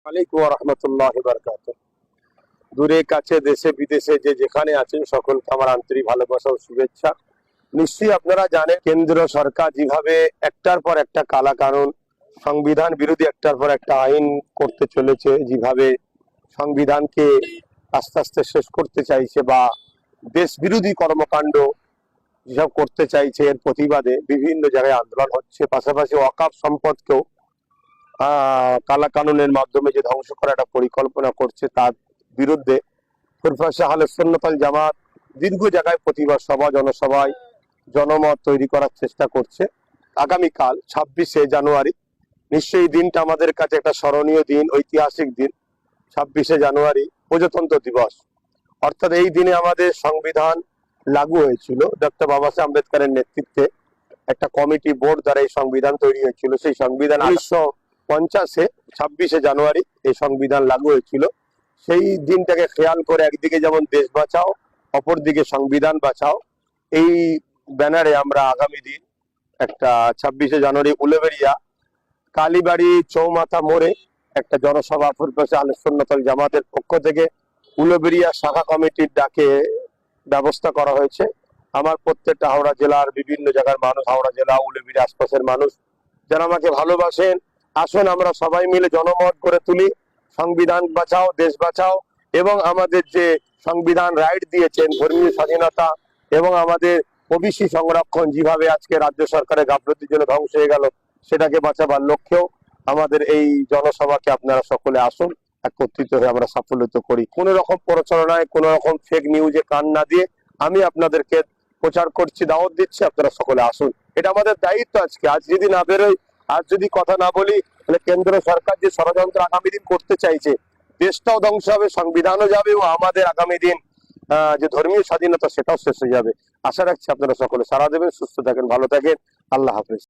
আলাইকুম ওয়া রাহমাতুল্লাহি ওয়া বারাকাতুহু। দূরে কাছে দেশে বিদেশে যে যেখানে আছেন সকলকে আমার আন্তরিক ভালোবাসা ও শুভেচ্ছা। নিশ্চয়ই আপনারা জানেন কেন্দ্র সরকার যেভাবে একটার পর একটা কালা কানুন, সংবিধান বিরোধী একটার পর একটা আইন করতে চলেছে, যেভাবে সংবিধানকে আস্তে আস্তে শেষ করতে চাইছে বা দেশ বিরোধী কর্মকাণ্ড যেসব করতে চাইছে, এর প্রতিবাদে বিভিন্ন জায়গায় আন্দোলন হচ্ছে। পাশাপাশি ওয়াকাফ সম্পদকেও কালা কানুনের মাধ্যমে যে ধ্বংস করার একটা পরিকল্পনা করছে, তার বিরুদ্ধে ফুরফা আহলে সুন্নাত ওয়াল জামাত দীর্ঘ জায়গায় প্রতিবাদ সভা, জনসভায় জনমত তৈরি করার চেষ্টা করছে। আগামীকাল 26শে জানুয়ারি, নিশ্চয়ই দিনটা আমাদের কাছে একটা স্মরণীয় দিন, ঐতিহাসিক দিন। 26শে জানুয়ারি প্রজাতন্ত্র দিবস, অর্থাৎ এই দিনে আমাদের সংবিধান লাগু হয়েছিল। ডক্টর বাবা সাহেব আম্বেদকরের নেতৃত্বে একটা কমিটি বোর্ড দ্বারা এই সংবিধান তৈরি হয়েছিল। সেই সংবিধান 1950-এ 26শে জানুয়ারি এই সংবিধান লাগু হয়েছিল। সেই দিনটাকে খেয়াল করে একদিকে যেমন দেশ বাঁচাও, অপরদিকে সংবিধান বাঁচাও, এই ব্যানারে আমরা আগামী দিন একটা 26শে জানুয়ারি উলুবেড়িয়া কালীবাড়ি চৌমাথা মোড়ে একটা জনসভা ফুরফা আহলে সুন্নাত ওয়াল জামাতের পক্ষ থেকে উলুবেড়িয়া শাখা কমিটির ডাকে ব্যবস্থা করা হয়েছে। আমার প্রত্যেকটা হাওড়া জেলার বিভিন্ন জায়গার মানুষ, হাওড়া জেলা উলুবেড়িয়া আশপাশের মানুষ যারা আমাকে ভালোবাসেন, আসুন আমরা সবাই মিলে জনমত করে তুলি। সংবিধান বাঁচাও, দেশ বাঁচাও, এবং আমাদের যে সংবিধান রাইট দিয়েছেন ধর্মীয় স্বাধীনতা এবং আমাদের ওবিসি সংরক্ষণ, যেভাবে আজকে রাজ্য সরকারের গাফলতির জন্য ধ্বংস হয়ে গেল, সেটাকে বাঁচাবার লক্ষ্যেও আমাদের এই জনসভাকে আপনারা সকলে আসুন, একত্রিত হয়ে আমরা সাফল্যিত করি। কোনো রকম প্রচারণায়, কোনো রকম ফেক নিউজে কান না দিয়ে আমি আপনাদেরকে প্রচার করছি, দাওয়াত দিচ্ছি, আপনারা সকলে আসুন। এটা আমাদের দায়িত্ব। আজ যদি না বেরোই, আজ যদি কথা না বলি, তাহলে কেন্দ্র সরকার যে ষড়যন্ত্র আগামী দিন করতে চাইছে, দেশটাও ধ্বংস হবে, সংবিধানও যাবে, ও আমাদের আগামী দিন যে ধর্মীয় স্বাধীনতা সেটাও শেষ হয়ে যাবে। আশা রাখছি আপনারা সকলে সাড়া দেবেন। সুস্থ থাকেন, ভালো থাকেন। আল্লাহ হাফেজ।